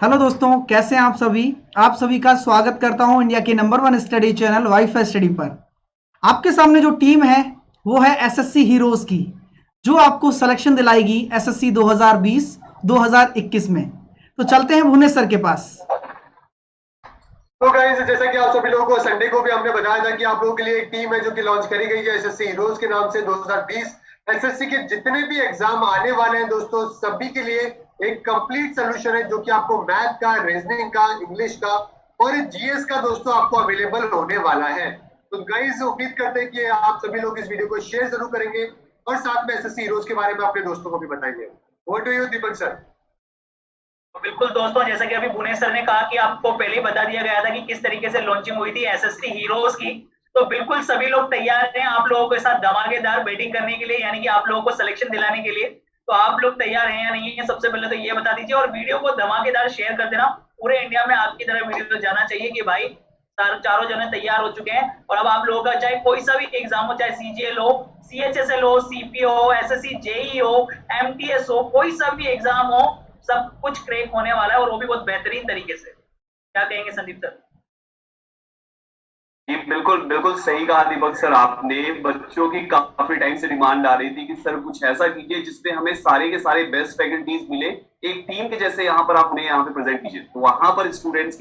Hello दोस्तों, कैसे हैं आप सभी। आप सभी का स्वागत करता हूं इंडिया के number 1 study channel wifi study पर। आपके सामने जो टीम है वो है एसएससी हीरोज की, जो आपको सिलेक्शन दिलाएगी एसएससी 2020-2021 में। तो चलते हैं भुवनेश्वर सर के पास। तो गाइस, जैसा कि आप सभी लोगों को संडे को भी हमने बताया था कि आप लोगों के लिए एक टीम है जो कि लॉन्च करी गई है एसएससी हीरोज के नाम से 2020। एसएससी के जितने भी एग्जाम आने वाले हैं दोस्तों, सभी के लिए एक कंप्लीट सोल्यूशन है जो कि आपको मैथ का, रीजनिंग का, इंग्लिश का और जीएस का दोस्तों आपको अवेलेबल होने वाला है। तो गाइस, उम्मीद करते हैं कि आप सभी लोग इस वीडियो को शेयर जरूर करेंगे और साथ में एसएससी हीरोज के बारे में अपने दोस्तों को भी बताएंगे। Over to you Deepak sir. बिल्कुल दोस्तों, जैसा कि अभी भुवनेश्वर सर ने कहा कि आपको पहले ही बता दिया गया था कि किस तरीके से लॉन्चिंग हुई थी एसएससी हीरोज की। तो बिल्कुल सभी लोग तैयार हैं आप लोगों के साथ धमाकेदार बैटिंग करने के लिए, यानी कि आप लोगों को सिलेक्शन दिलाने के लिए। तो आप लोग तैयार हैं या नहीं है, सबसे पहले तो ये बता दीजिए और वीडियो को धमाकेदार शेयर कर देना। पूरे इंडिया में आपकी तरह वीडियो तो जाना चाहिए कि भाई चारों जने तैयार हो चुके हैं। और अब आप लोगों का चाहे कोई सा भी एग्जाम हो, चाहे सीजीएल हो, सीएचएसएल हो, सीपीओ हो, एसएससी जेई हो, एमटीएस हो, कोई सा भी एग्जाम हो, सब कुछ क्रैक होने वाला है और वो भी बहुत बेहतरीन तरीके से। क्या कहेंगे संदीप सर? जी बिल्कुल बिल्कुल सही कहा दीपक सर आपने। बच्चों की काफी टाइम से डिमांड आ रही थी कि सर कुछ ऐसा कीजिए जिससे हमें सारे के सारे बेस्ट फैकल्टीज मिले, एक टीम के जैसे यहाँ पर आपने यहाँ पे प्रेजेंट कीजिए। तो वहां पर स्टूडेंट्स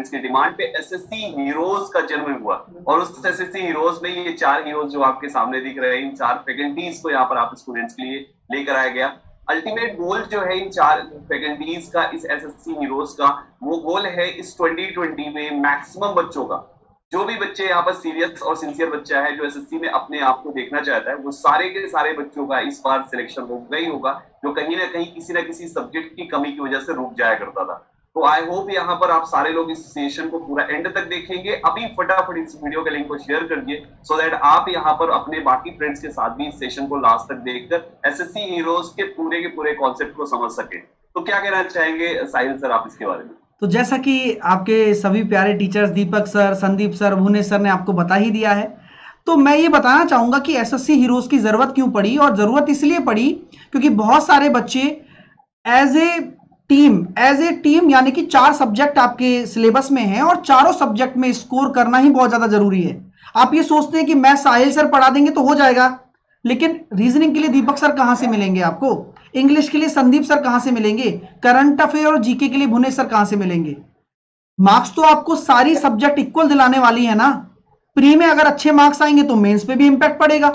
की डिमांड पे एसएससी हीरोज का जन्म हुआ और उस एसएससी हीरोज में ये 4 हीरोज जो आपके सामने दिख रहे हैं, इन 4 फैकल्टीज को यहाँ पर आप स्टूडेंट्स के लिए लेकर आया गया। अल्टीमेट गोल जो है इन 4 फैकल्टीज का, इस एसएससी हीरोज का, वो गोल है इस 2020 में मैक्सिमम बच्चों का, जो भी बच्चे यहाँ पर सीरियस और सिंसियर बच्चा है जो एसएससी में अपने आप को देखना चाहता है, वो सारे के सारे बच्चों का इस बार सिलेक्शन हो गई होगा, जो कहीं ना कहीं किसी ना किसी सब्जेक्ट की कमी की वजह से रुक जाया करता था। तो आई होप यहाँ पर आप सारे लोग इस सेशन को पूरा एंड तक देखेंगे। अभी फटाफट इस वीडियो के लिंक को शेयर करिए सो दैट आप यहाँ पर अपने बाकी फ्रेंड्स के साथ भी इस सेशन को लास्ट तक देखकर एसएससी हीरोज के पूरे कॉन्सेप्ट को समझ सके। तो क्या कहना चाहेंगे साहिल सर आप इसके बारे में? तो जैसा कि आपके सभी प्यारे teachers Deepak sir, Sandeep sir, Bhuvneshwar sir ने आपको बता ही दिया है, तो मैं ये बताना चाहूंगा कि एसएससी हीरोज की जरूरत क्यों पड़ी। और जरूरत इसलिए पड़ी क्योंकि बहुत सारे बच्चे एज ए टीम यानी कि 4 सब्जेक्ट आपके सिलेबस में हैं और चारों सब्जेक्ट में स्कोर करना ही बहुत ज्यादा जरूरी है। आप ये सोचते हैं कि मैं साहिल सर पढ़ा देंगे तो हो जाएगा, लेकिन रीजनिंग के लिए दीपक सर कहां से मिलेंगे आपको, इंग्लिश के लिए संदीप सर कहां से मिलेंगे, करंट अफेयर और जीके के लिए भुवनेश्वर सर कहां से मिलेंगे। मार्क्स तो आपको सारी सब्जेक्ट इक्वल दिलाने वाली है ना। प्री में अगर अच्छे मार्क्स आएंगे तो मेंस पे भी इंपैक्ट पड़ेगा,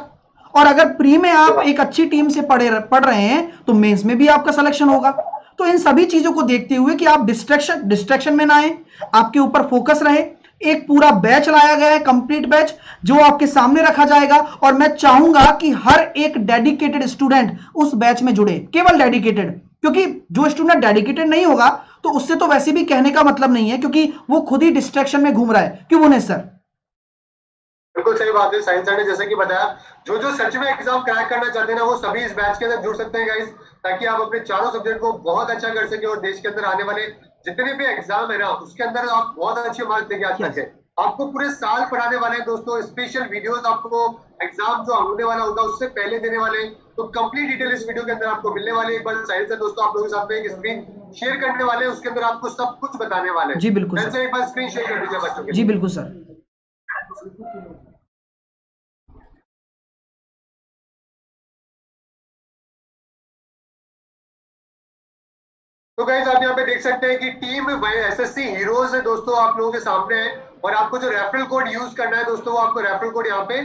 और अगर प्री में आप एक अच्छी टीम से पढ़ रहे हैं तो मेंस में भी आपका सिलेक्शन होगा। तो इन सभी चीजों को देखते हुए कि आप डिस्ट्रैक्शन में ना आए, आपके ऊपर फोकस रहे, एक पूरा बैच लाया गया है, कंप्लीट बैच जो आपके सामने रखा जाएगा। और मैं चाहूंगा कि हर एक डेडिकेटेड स्टूडेंट उस बैच में जुड़े, केवल डेडिकेटेड, क्योंकि जो स्टूडेंट डेडिकेटेड नहीं होगा तो उससे तो वैसे भी कहने का मतलब नहीं है, क्योंकि वो खुद ही डिस्ट्रैक्शन में घूम रहा है। क्यों भुवनेश्वर सर? बिल्कुल सही बात है, साइंस सर ने जैसे कि बताया, जो जो सच में एग्जाम क्रैक करना चाहते हैं ना, वो सभी इस बैच के अंदर जुड़ सकते हैं गाइस, ताकि आप अपने चारों सब्जेक्ट को बहुत अच्छा कर सके और देश के अंदर आने वाले जितने भी एग्जाम है ना, उसके अंदर आप बहुत अच्छे मार्क्स लेके आ सके। आपको पूरे साल पढ़ाने वाले हैं दोस्तों, स्पेशल वीडियोस आपको एग्जाम जो होने वाला होगा उससे पहले देने वाले, तो कंप्लीट डिटेल इस वीडियो के अंदर आपको मिलने वाली है। एक बार साइंस सर दोस्तों आप लोगों के साथ में एक स्क्रीन शेयर करने वाले हैं, उसके अंदर आपको सब कुछ बताने वाले हैं। जी बिल्कुल सर, एक बार स्क्रीन शेयर कर दीजिए बच्चों के। जी बिल्कुल सर। तो गाइस, आप यहाँ पे देख सकते हैं कि टीम एसएससी हीरोज है दोस्तों आप लोगों के सामने है, और आपको जो रेफरल कोड यूज करना है दोस्तों, वो आपको रेफरल कोड यहाँ पे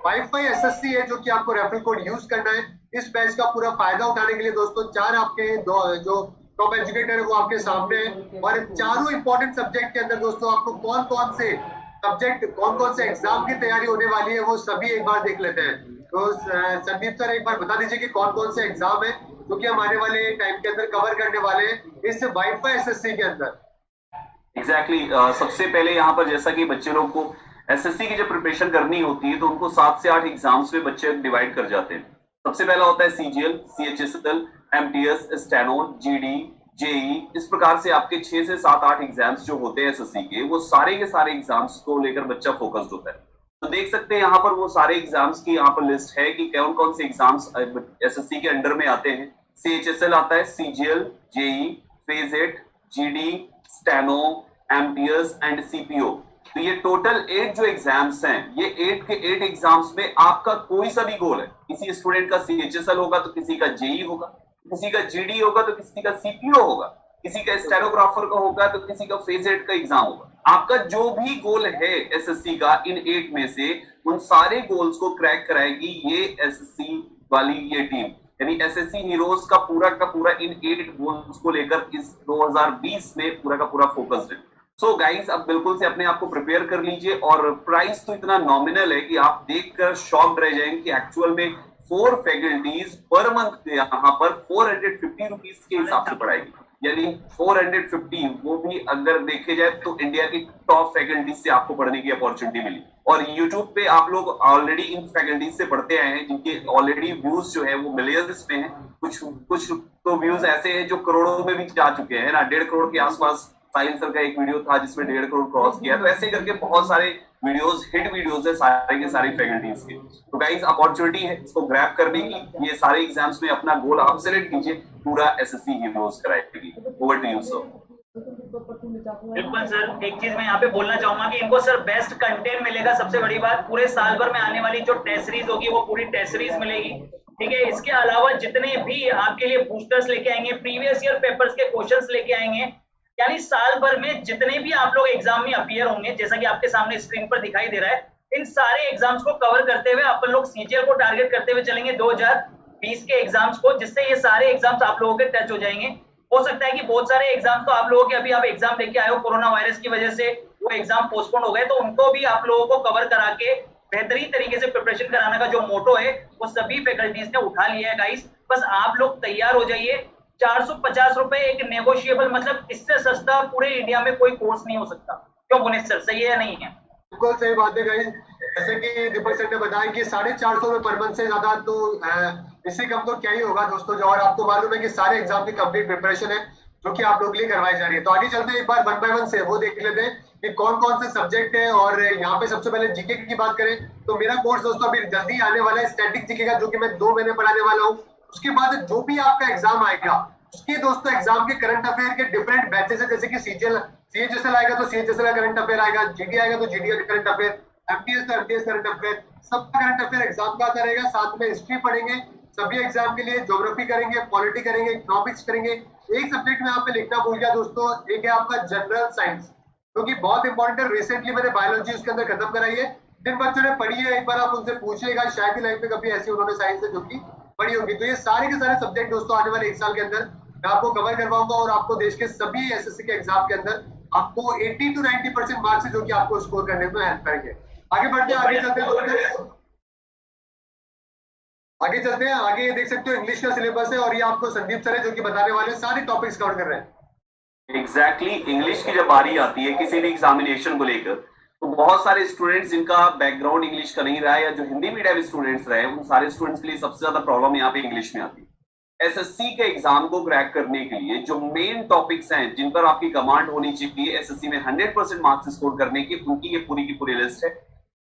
वाईफाई एसएससी है, जो कि आपको रेफरल कोड यूज करना है इस बैच का पूरा फायदा उठाने के लिए दोस्तों। 4 आपके जो टॉप एजुकेटर है वो आपके सामने है, और चारों इंपॉर्टेंट सब्जेक्ट के अंदर दोस्तों आपको कौन कौन से सब्जेक्ट, कौन कौन से एग्जाम की तैयारी होने वाली है, वो सभी एक बार देख लेते हैं। तो संदीप सर एक बार बता दीजिए कि कौन कौन से एग्जाम है जो कि हम आने वाले टाइम के अंदर कवर करने वाले हैं इस वाईफाई एसएससी के अंदर। एग्जैक्टली सबसे पहले यहाँ पर जैसा कि बच्चे लोग को एसएससी की जब प्रिपरेशन करनी होती है तो उनको 7 से 8 एग्जाम्स में बच्चे डिवाइड कर जाते हैं। सबसे पहला होता है CGL, CHSL, MTS, steno, GD, JE. इस प्रकार से आपके 6 से 7-8 एग्जाम्स जो होते हैं एसएससी के, वो सारे के सारे एग्जाम्स को लेकर बच्चा फोकस्ड होता है। तो देख सकते हैं यहाँ पर वो सारे एग्जाम्स की यहाँ पर लिस्ट है कि कौन कौन से एग्जाम्स एसएससी के अंडर में आते हैं। सीएचएसएल आता है, CGL, JE, phase 8, GD, steno, MTS and CPO. तो ये टोटल 8 जो एग्जाम्स हैं, ये 8 के 8 एग्जाम्स में आपका कोई सा भी गोल है, किसी स्टूडेंट का सीएचएसएल होगा तो किसी का जेई होगा, किसी का जीडी होगा तो किसी का सीपीओ होगा, किसी का स्टेनोग्राफर का होगा तो किसी का फेज 8 का एग्जाम होगा। आपका जो भी गोल है एसएससी का इन 8 में से, उन सारे गोल्स को क्रैक कराएगी ये एसएससी वाली ये टीम, यानी एसएससी हीरोज का पूरा इन 8 गोल्स को लेकर इस 2020 में पूरा का पूरा फोकस्ड है। सो गाइस, अब बिल्कुल से अपने आप को प्रिपेयर कर लीजिए, और प्राइस तो इतना नॉमिनल है कि आप देखकर शॉक्ड रह जाएंगे कि एक्चुअल में 4 फैकल्टीज पर मंथ यहाँ पर 450 रुपीज के हिसाब से पढ़ाएगी, यानी 450, वो भी अगर देखे जाए तो इंडिया की टॉप फैकल्टीज से आपको पढ़ने की अपॉर्चुनिटी मिली। और यूट्यूब पे आप लोग ऑलरेडी इन फैकल्टीज से पढ़ते आए हैं, जिनके ऑलरेडी व्यूज जो है वो मिलियंस में है, कुछ तो व्यूज ऐसे हैं जो करोड़ों में भी जा चुके हैं ना, 1.5 करोड़ के आसपास साहिल सर का एक वीडियो था जिसमें 1.5 करोड़ क्रॉस किया। तो ऐसे करके बहुत सारे वीडियोस, हिट वीडियोस है सारे के सारे फैकल्टीज के। तो गाइस, अपॉर्चुनिटी है इसको ग्रैब करने की, ये सारे एग्जाम्स में अपना गोल आप सेलेक्ट कीजिए, पूरा एसएससी हीरोज कराएगी। Over to you sir. बिल्कुल सर, एक चीज मैं यहाँ पे बोलना चाहूंगा कि इनको सर बेस्ट कंटेंट मिलेगा। सबसे बड़ी बात, पूरे साल भर में आने वाली जो टेस्ट सीरीज होगी वो पूरी टेस्ट सीरीज मिलेगी, ठीक है। इसके अलावा जितने भी आपके लिए बूस्टर्स लेके आएंगे, प्रीवियस ईयर पेपर्स के क्वेश्चंस लेके आएंगे, यानी साल भर में जितने भी आप लोग एग्जाम में अपीयर होंगे, जैसा कि आपके सामने स्क्रीन पर दिखाई दे रहा है, इन सारे एग्जाम्स को कवर करते हुए अपन लोग सीजीएल को टारगेट करते हुए चलेंगे 2020 के एग्जाम्स को, जिससे ये सारे एग्जाम्स आप लोगों के टच हो जाएंगे। हो सकता है कि बहुत सारे एग्जाम्स तो आप लोगों के अभी आप एग्जाम लेके आए हो, कोरोना वायरस की वजह से वो एग्जाम पोस्टपोन हो गए, तो उनको भी आप लोगों को कवर करा के बेहतरीन तरीके से प्रिपरेशन कराने का जो मोटो है वो सभी फैकल्टीज ने उठा लिया है। गाइस, बस आप लोग तैयार हो जाइए। 450 रुपए एक नेगोशिएबल, मतलब इससे सस्ता पूरे इंडिया में कोई कोर्स नहीं हो सकता। क्यों बुनेश सर, सही है या नहीं है? बिल्कुल सही बात है गाइस। जैसे कि दीपक सर ने बताया कि 450 रुपए पर मंथ से ज्यादा तो इससे कम तो क्या ही होगा दोस्तों। जो और आपको मालूम है कि सारे एग्जाम की कंप्लीट प्रिपरेशन है जो कि आप लोग के लिए करवाई जा रही है। तो आगे चलते हैं, एक बार 1 बाय 1 से वो देख लेते हैं कि कौन कौन से सब्जेक्ट है। और यहाँ पे सबसे पहले जीके की बात करें तो मेरा कोर्स दोस्तों अभी जल्दी आने वाला है, स्टैटिक जीके का, जो कि मैं 2 महीने पढ़ाने वाला हूँ। उसके बाद जो भी आपका एग्जाम आएगा उसके दोस्तों एग्जाम के करंट अफेयर के डिफरेंट बैचेस है, जैसे कि सीएचएसएल आएगा तो सीएचएसएल का करंट अफेयर आएगा, जीडी आएगा तो जीडी का करंट अफेयर, एमटीएस तो एमटीएस करंट अफेयर, सबका करंट अफेयर एग्जाम का आता रहेगा। साथ में हिस्ट्री पढ़ेंगे सभी एग्जाम के लिए, ज्योग्राफी करेंगे, पॉलिटी करेंगे, इकोनॉमिक्स करेंगे। एक सब्जेक्ट में यहाँ पे लिखना भूल गया दोस्तों, एक है आपका जनरल साइंस, क्योंकि बहुत इंपॉर्टेंट है। रिसेंटली मैंने बायोलॉजी उसके अंदर खत्म कराई है। जिन बच्चों ने पढ़ी है एक बार आप उनसे पूछिएगा, शायद ही लाइफ में कभी ऐसी उन्होंने साइंस है जो कि पढ़ी होगी। तो ये सारे के सारे सब्जेक्ट दोस्तों आने वाले 1 साल के अंदर मैं आपको कवर करवाऊंगा, और आपको देश के सभी एसएससी के एग्जाम के अंदर आपको 80 to 90% मार्क्स है जो कि आपको स्कोर करने में हेल्प करेंगे। आगे बढ़ते हैं, आगे चलते हैं, आगे ये देख सकते हो इंग्लिश का सिलेबस है, और ये आपको संदीप सर है जो कि बताने वाले सारे टॉपिक्स कवर कर रहे हैं। एग्जैक्टली इंग्लिश की जब बारी आती है किसी भी एग्जामिनेशन को लेकर, तो बहुत सारे स्टूडेंट्स जिनका बैकग्राउंड इंग्लिश का नहीं रहा है, या जो हिंदी मीडियम स्टूडेंट्स रहे, उन सारे स्टूडेंट्स के लिए सबसे ज्यादा प्रॉब्लम यहाँ पे इंग्लिश में आती है। एसएससी के एग्जाम को क्रैक करने के लिए जो मेन टॉपिक्स हैं जिन पर आपकी कमांड होनी चाहिए एसएससी में 100% मार्क्स स्कोर करने की, उनकी ये पूरी की पूरी लिस्ट है।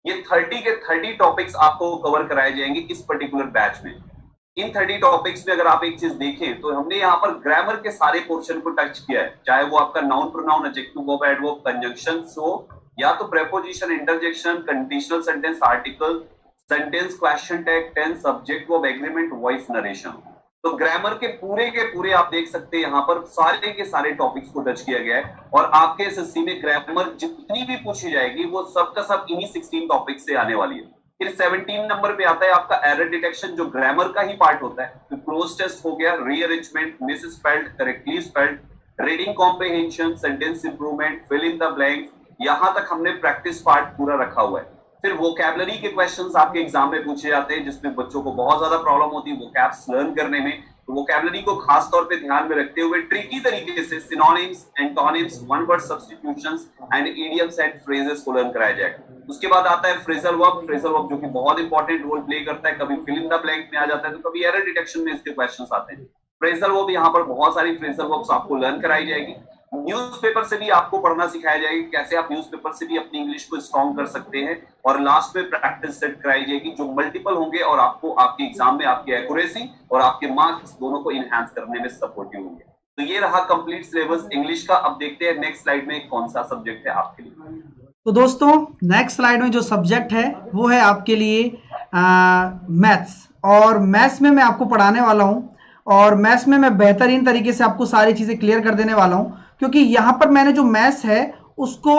ये 30 के 30 टॉपिक्स आपको कवर कराए जाएंगे इस पर्टिकुलर बैच में। इन 30 टॉपिक्स में अगर आप एक चीज देखें तो हमने यहाँ पर ग्रामर के सारे पोर्शन को टच किया है, चाहे वो आपका noun, pronoun, adjective, verb, adverb, conjunctions हो, या तो preposition, interjection, conditional sentence, article, sentence, question tag, tense, subject verb, agreement, voice narration. तो ग्रामर के पूरे आप देख सकते हैं यहाँ पर सारे के सारे टॉपिक्स को टच किया गया है। और आपके एसएससी में ग्रामर जितनी भी पूछी जाएगी वो सबका सब इन्हीं 16 टॉपिक से आने वाली है। फिर 17 नंबर पे आता है आपका एरर डिटेक्शन, जो ग्रामर का ही पार्ट होता है। तो क्लोज टेस्ट हो गया, rearrangement, miss spelled, correctly spelled, reading comprehension, sentence improvement, fill in the blank, यहां तक हमने प्रैक्टिस पार्ट पूरा रखा हुआ है। फिर वोकैबुलरी के क्वेश्चंस आपके एग्जाम में पूछे जाते हैं, जिसमें बच्चों को बहुत ज्यादा प्रॉब्लम होती है वोकैब्स लर्न करने में। तो वोकैबुलरी को खास तौर पे ध्यान में रखते हुए ट्रिकी तरीके से synonyms, antonyms, one word substitutions and idioms and phrases को लर्न कराया जाएगा। उसके बाद आता है फ्रेजल वर्ब जो कि बहुत इंपॉर्टेंट रोल प्ले करता है, कभी फिल इन द ब्लैंक में आ जाता है तो कभी एरर डिटेक्शन में इसके क्वेश्चंस आते हैं। फ्रेजल वर्ब, यहाँ पर बहुत सारी फ्रेजल वर्ब्स आपको लर्न कराई जाएगी। न्यूज़पेपर से भी आपको पढ़ना सिखाया जाएगा, कैसे आप न्यूज़पेपर से भी अपनी इंग्लिश को स्ट्रॉन्ग कर सकते हैं। और लास्ट में प्रैक्टिस सेट कराई जाएगी जो मल्टीपल होंगे और आपको आपके एग्जाम में आपकी एक्यूरेसी और आपके मार्क्स दोनों को इनहैंस करने में सपोर्टिव होंगे। तो ये रहा कंप्लीट सिलेबस इंग्लिश का। अब देखते हैं नेक्स्ट स्लाइड में कौन सा सब्जेक्ट है आपके लिए। तो दोस्तों नेक्स्ट स्लाइड में जो सब्जेक्ट है वो है आपके लिए मैथ्स, और मैथ्स में मैं आपको पढ़ाने वाला हूं, और मैथ्स में मैं बेहतरीन तरीके से आपको सारी चीजें क्लियर कर देने वाला हूं, क्योंकि यहां पर मैंने जो मैथ्स है उसको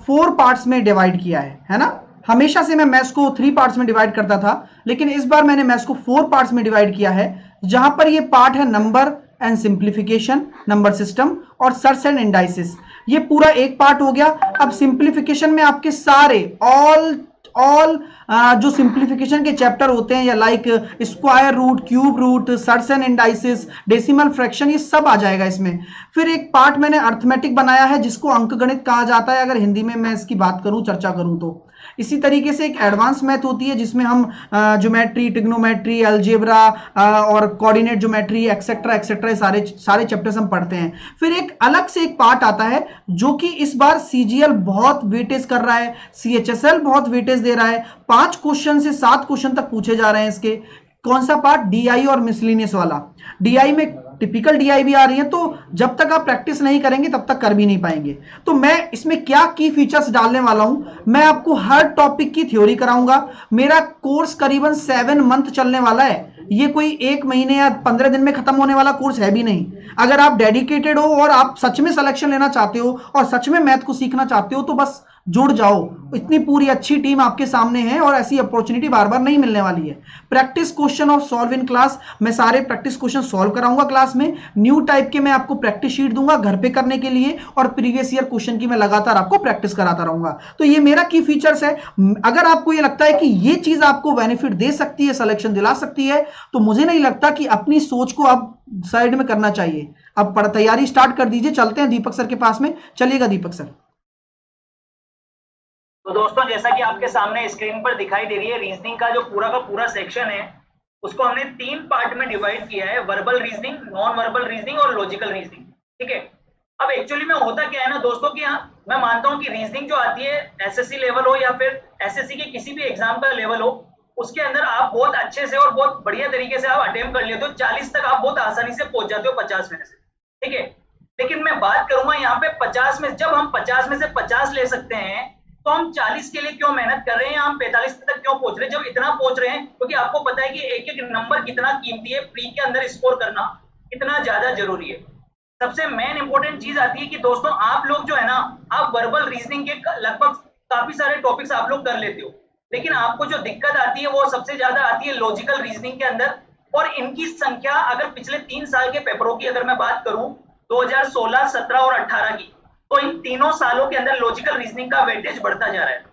4 पार्ट्स में डिवाइड किया है ना। हमेशा से मैं मैथ्स को 3 पार्ट्स में डिवाइड करता था, लेकिन इस बार मैंने मैथ्स को 4 पार्ट्स में डिवाइड किया है, जहां पर ये पार्ट है number and simplification, number system और सर्च एंड इंडाइसिस। ये पूरा एक पार्ट हो गया। अब सिंप्लीफिकेशन में आपके सारे ऑल जो सिंप्लीफिकेशन के चैप्टर होते हैं, या like square root, cube root, surds and indices, decimal fraction, ये सब आ जाएगा इसमें। फिर एक पार्ट मैंने अर्थमेटिक बनाया है, जिसको अंकगणित कहा जाता है अगर हिंदी में मैं इसकी बात करूं, चर्चा करूं तो। इसी तरीके से एक एडवांस मैथ होती है, जिसमें हम ज्योमेट्री, ट्रिग्नोमेट्री, अलजेब्रा और कोऑर्डिनेट ज्योमेट्री एक्सेट्रा एक्सेट्रा सारे चैप्टर्स हम पढ़ते हैं। फिर एक अलग से एक पार्ट आता है जो कि इस बार सीजीएल बहुत वेटेज कर रहा है, सीएचएसएल बहुत वेटेज दे रहा है। 5 क्वेश्चन से 7 क्वेश्चन तक पूछे जा रहे हैं इसके। कौन सा पार्ट? डीआई और मिसलिनियस वाला। डीआई में टिपिकल डीआई भी आ रही है, तो जब तक आप प्रैक्टिस नहीं करेंगे तब तक कर भी नहीं पाएंगे। तो मैं इसमें क्या की फीचर्स डालने वाला हूं, मैं आपको हर टॉपिक की थ्योरी कराऊंगा। मेरा कोर्स करीबन 7 मंथ चलने वाला है, ये कोई 1 महीने या 15 दिन में खत्म होने वाला कोर्स है भी नहीं। अगर आप डेडिकेटेड हो और आप सच में सिलेक्शन लेना चाहते हो और सच में मैथ को सीखना चाहते हो, तो बस जुड़ जाओ। इतनी पूरी अच्छी टीम आपके सामने है और ऐसी अपॉर्चुनिटी बार बार नहीं मिलने वाली है। प्रैक्टिस क्वेश्चन और सॉल्व इन क्लास, मैं सारे प्रैक्टिस क्वेश्चन सॉल्व कराऊंगा क्लास में। न्यू टाइप के मैं आपको प्रैक्टिस शीट दूंगा घर पे करने के लिए, और प्रीवियस ईयर क्वेश्चन की मैं लगातार आपको प्रैक्टिस कराता रहूंगा। तो ये मेरा की फीचर्स है। अगर आपको ये लगता है कि ये चीज आपको बेनिफिट दे सकती है, सिलेक्शन दिला सकती है, तो मुझे नहीं लगता कि अपनी सोच को आप साइड में करना चाहिए। अब तैयारी स्टार्ट कर दीजिए। चलते हैं दीपक सर के पास में। चलिएगा दीपक सर। तो दोस्तों जैसा कि आपके सामने स्क्रीन पर दिखाई दे रही है, रीजनिंग का जो पूरा का पूरा सेक्शन है उसको हमने 3 पार्ट में डिवाइड किया है, verbal reasoning, non verbal reasoning और लॉजिकल रीजनिंग। ठीक है। अब एक्चुअली में होता क्या है ना दोस्तों कि मैं मानता हूं कि रीजनिंग जो आती है, एसएससी लेवल हो या फिर एसएससी के किसी भी एग्जाम का लेवल हो, उसके अंदर आप बहुत अच्छे से और बहुत बढ़िया तरीके से आप अटेम्प्ट कर लेते हो। 40 तक आप बहुत आसानी से पहुंच जाते हो 50 में से। ठीक है। लेकिन मैं बात करूंगा यहाँ पे 50 में, जब हम 50 में से 50 ले सकते हैं, तो हम 40 के लिए क्यों मेहनत कर रहे हैं, हम 45 तक क्यों पहुंच रहे हैं? जब इतना पहुंच रहे हैं, क्योंकि आपको पता है कि एक एक नंबर कितना कीमती है, प्री के अंदर स्कोर करना कितना ज्यादा जरूरी है। सबसे मेन इंपॉर्टेंट चीज आती है कि दोस्तों आप लोग जो है ना, आप वर्बल रीजनिंग के लगभग काफी सारे टॉपिक्स आप लोग कर लेते हो, लेकिन आपको जो दिक्कत आती है वो सबसे ज्यादा आती है लॉजिकल रीजनिंग के अंदर। और इनकी संख्या अगर पिछले 3 साल के पेपरों की अगर मैं बात करूं, 2016, 17 और 18 की, तो इन तीनों सालों के अंदर लॉजिकल रीजनिंग का वेटेज बढ़ता जा रहा है।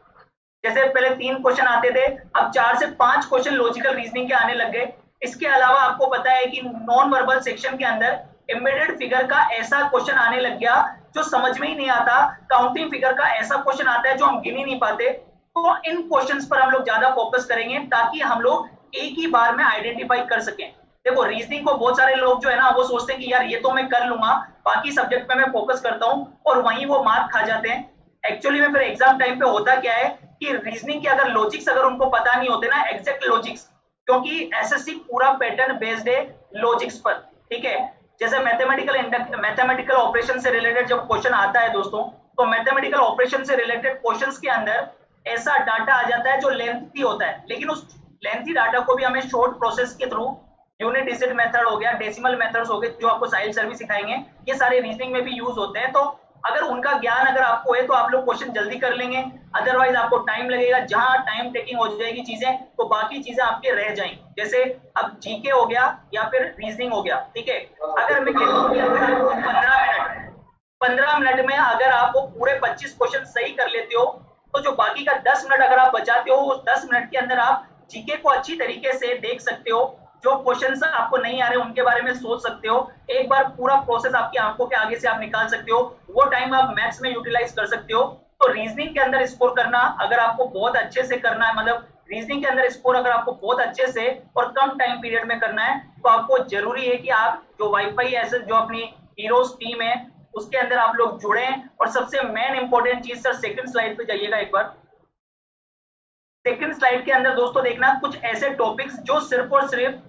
जैसे पहले 3 क्वेश्चन आते थे, अब 4 से 5 क्वेश्चन लॉजिकल रीजनिंग के आने लग गए। इसके अलावा आपको पता है कि नॉन वर्बल सेक्शन के अंदर एम्बेडेड फिगर का ऐसा क्वेश्चन आने लग गया जो समझ में ही नहीं आता, काउंटिंग फिगर का ऐसा क्वेश्चन आता है जो हम गिन ही नहीं पाते। तो इन क्वेश्चंस पर हम लोग ज्यादा फोकस करेंगे ताकि हम लोग एक ही बार में आइडेंटिफाई कर सकें। देखो रीजनिंग को बहुत सारे लोग जो है ना वो सोचते हैं कि यार ये तो मैं कर लूंगा, बाकी सब्जेक्ट पे मैं फोकस करता हूं, और वहीं वो मार्क खा जाते हैं। एक्चुअली में फिर एग्जाम टाइम पे होता क्या है कि रीजनिंग के अगर लॉजिक्स अगर उनको पता नहीं होते ना, एग्जैक्ट लॉजिक्स, क्योंकि एसएससी पूरा पैटर्न बेस्ड है लॉजिक्स पर। ठीक है। जैसे मैथमेटिकल ऑपरेशन से रिलेटेड जब क्वेश्चन आता है दोस्तों, तो मैथमेटिकल ऑपरेशन से रिलेटेड क्वेश्चंस के अंदर ऐसा डाटा आ जाता है जो लेंथी होता है, लेकिन उस लेंथी डाटा को भी हमें शॉर्ट प्रोसेस के थ्रू, यूनिट डिजिट मेथड हो गया, डेसिमल मेथड्स हो गए जो आपको साहिल सर भी सिखाएंगे, ये सारे रीजनिंग में भी यूज होते हैं। तो अगर उनका ज्ञान अगर आपको है तो आप लोग क्वेश्चन जल्दी कर लेंगे, अदरवाइज आपको टाइम लगेगा। जहां टाइम टेकिंग हो जाएगी चीजें, तो बाकी चीजें आपके रह जाएंगी। जैसे अब जीके हो गया या फिर रीजनिंग हो गया। ठीक है। अगर मैं कहूँ कि अगर आपको 15 मिनट में अगर आप वो पूरे 25 क्वेश्चन सही कर लेते हो, तो जो बाकी का 10 मिनट अगर आप बचाते हो, उस 10 मिनट के अंदर आप जीके को अच्छी तरीके से देख सकते हो, जो क्वेश्चंस आपको नहीं आ रहे उनके बारे में सोच सकते हो, एक बार पूरा प्रोसेस आपकी आंखों के आगे से आप निकाल सकते हो, वो टाइम आप मैथ्स में यूटिलाइज कर सकते हो। तो रीजनिंग के अंदर स्कोर करना अगर आपको बहुत अच्छे से करना है, मतलब रीजनिंग के अंदर स्कोर अगर आपको बहुत अच्छे से और कम टाइम पीरियड में करना है, तो आपको जरूरी है कि आप जो वाईफाई ऐसे जो अपनी हीरोज टीम है उसके अंदर आप लोग जुड़े। और सबसे मेन इंपॉर्टेंट चीज सर, सेकंड स्लाइड पे जाइएगा एक बार। सेकंड स्लाइड के अंदर दोस्तों देखना कुछ ऐसे टॉपिक्स जो सिर्फ और सिर्फ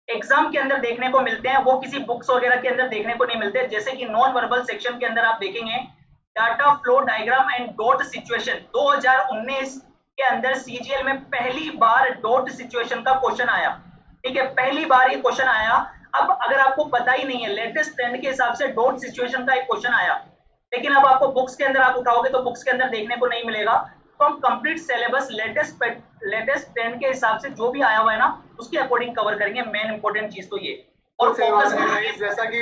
एग्जाम के अंदर देखने को मिलते हैं, वो किसी बुक्स वगैरह के अंदर देखने को नहीं मिलते। जैसे कि नॉन वर्बल सेक्शन के अंदर आप देखेंगे data flow diagram and dot situation, 2019 के अंदर सीजीएल में पहली बार डॉट सिचुएशन का क्वेश्चन आया। ठीक है, पहली बार ये क्वेश्चन आया। अब अगर आपको पता ही नहीं है, लेटेस्ट ट्रेंड के हिसाब से डॉट सिचुएशन का एक क्वेश्चन आया, लेकिन अब आपको बुक्स के अंदर आप उठाओगे तो बुक्स के अंदर देखने को नहीं मिलेगा। तो हम कंप्लीट सिलेबस लेटेस्ट ट्रेंड के हिसाब से जो भी आया हुआ है ना, उसके अकॉर्डिंग कवर करेंगे। मेन इंपॉर्टेंट चीज तो ये, और फोकस जैसा कि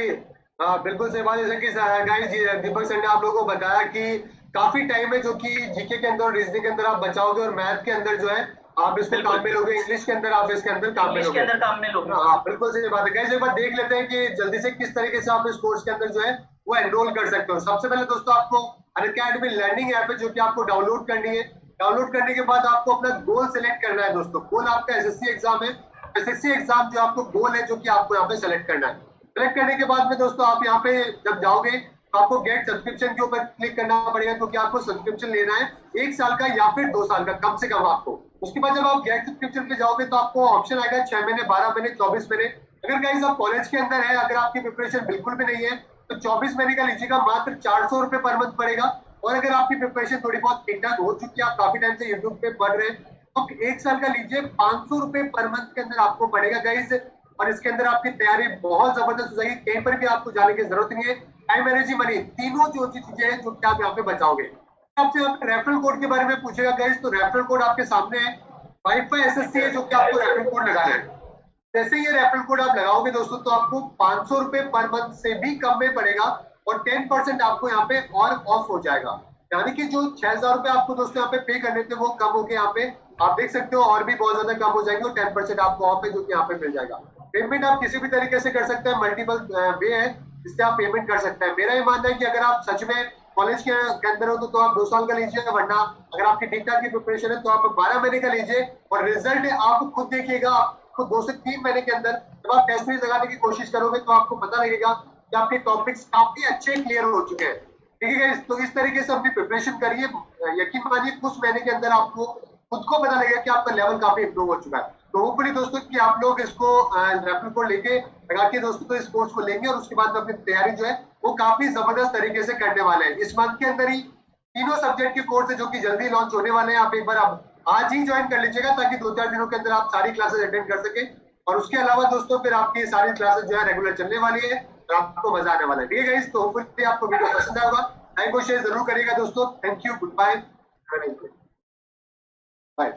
बिल्कुल सही बात, जैसा कि गाइस दीपक सर ने आप लोगों को बताया कि काफी टाइम है जो कि जीके के अंदर और रीजनिंग के अंदर आप बचाओगे और मैथ के अंदर जो है आप इसको काम में लोगे, इंग्लिश के अंदर आप इसके अंदर काम में लोगे। हाँ बिल्कुल सही बात है। गाइस एक बार देख लेते हैं कि जल्दी से किस तरीके से आप इस कोर्स के अंदर जो है वो एनरोल कर सकते हो। सबसे पहले दोस्तों आपको अनअकैडमी लर्निंग ऐप है जो कि आपको डाउनलोड करनी है। डाउनलोड करने के बाद आपको अपना गोल सेलेक्ट करना है दोस्तों। गोल आपका एसएससी एग्जाम है, एसएससी एग्जाम जो आपको गोल है जो कि आपको यहाँ पे सेलेक्ट करना है। सेलेक्ट करने के बाद में दोस्तों आप यहाँ पे जब जाओगे तो आपको गेट सब्सक्रिप्शन के ऊपर क्लिक करना पड़ेगा, क्योंकि आपको सब्सक्रिप्शन लेना है 1 साल का या फिर 2 साल का कम से कम आपको। उसके बाद जब आप गेट सब्सक्रिप्शन पे जाओगे तो आपको ऑप्शन आएगा 6 महीने, 12 महीने, 24 महीने। अगर गाइस आप कॉलेज के अंदर है, अगर आपकी प्रिपरेशन बिल्कुल भी नहीं है तो 24 महीने का लीजिएगा, मात्र 400 रुपए पर मंथ पड़ेगा। और अगर आपकी प्रिपरेशन थोड़ी बहुत ठीक ठाक हो चुकी है, आप काफी टाइम से यूट्यूब पे पढ़ रहे हैं, तो 1 साल का लीजिए 500 रुपए पर मंथ के अंदर आपको पड़ेगा गाइस। और इसके अंदर आपकी तैयारी बहुत जबरदस्त हो जाएगी, कहीं पर भी आपको जाने की जरूरत नहीं है। टाइम, एनर्जी, मनी, तीनों जो चीजें हैं जो कि आप यहाँ पे बचाओगे। आपसे यहाँ पे रेफरल कोड के बारे में पूछेगा गाइस, तो रेफरल कोड आपके सामने है, वाईफाई एसएससी है जो कि आपको रेफरल कोड लगाना है। जैसे ये रेफरल कोड आप लगाओगे दोस्तों तो आपको 500 रुपए पर मंथ से भी कम में पड़ेगा और 10% आपको यहाँ पे और ऑफ हो जाएगा। यानी कि जो 6000 रुपए आपको दोस्तों यहाँ पे पे करने थे वो कम होके यहाँ पे आप देख सकते हो और भी बहुत ज्यादा कम हो जाएंगे और 10% आपको ऑफ है जो कि यहाँ पे मिल जाएगा। पेमेंट आप किसी भी तरीके से कर सकते हैं, मल्टीपल वे है जिससे आप पेमेंट कर सकते हैं। मेरा ये मानना है कि अगर आप सच में कॉलेज के अंदर हो तो आप 2 साल का लीजिए, वरना अगर आपकी ठीक ठाक की प्रिपरेशन है तो आप 12 महीने का लीजिए। और रिजल्ट आप खुद देखिएगा, आपको 2 से 3 महीने के अंदर जब आप टेस्ट सीरीज लगाने की कोशिश करोगे तो आपको पता लगेगा कि आपके टॉपिक्स काफी अच्छे क्लियर हो चुके हैं। ठीक है, तो इस तरीके से अपनी प्रिपरेशन करिए। यकीन मानिए कुछ महीने के अंदर आपको खुद को पता लगेगा कि आपका लेवल काफी इंप्रूव हो चुका है। तो होपफुली दोस्तों कि आप लोग इसको रेफरल कोड लेके लगा के दोस्तों तो इस कोर्स को लेंगे और उसके बाद में अपनी तैयारी जो है वो काफी जबरदस्त तरीके से करने वाले हैं। इस मंथ के अंदर ही तीनों सब्जेक्ट के कोर्स है जो कि जल्दी लॉन्च होने वाले हैं। आप एक बार आज ही ज्वाइन कर लीजिएगा ताकि 2-4 दिनों के अंदर आप सारी क्लासेस अटेंड कर सके। और उसके अलावा दोस्तों फिर आपकी सारी क्लासेस जो है रेगुलर चलने वाली है और आपको मजा आने वाला है। ठीक है गाइस, तो होपफुली आपको वीडियो पसंद आएगा, लाइक और शेयर जरूर करिएगा दोस्तों। Thank you, good bye, bye.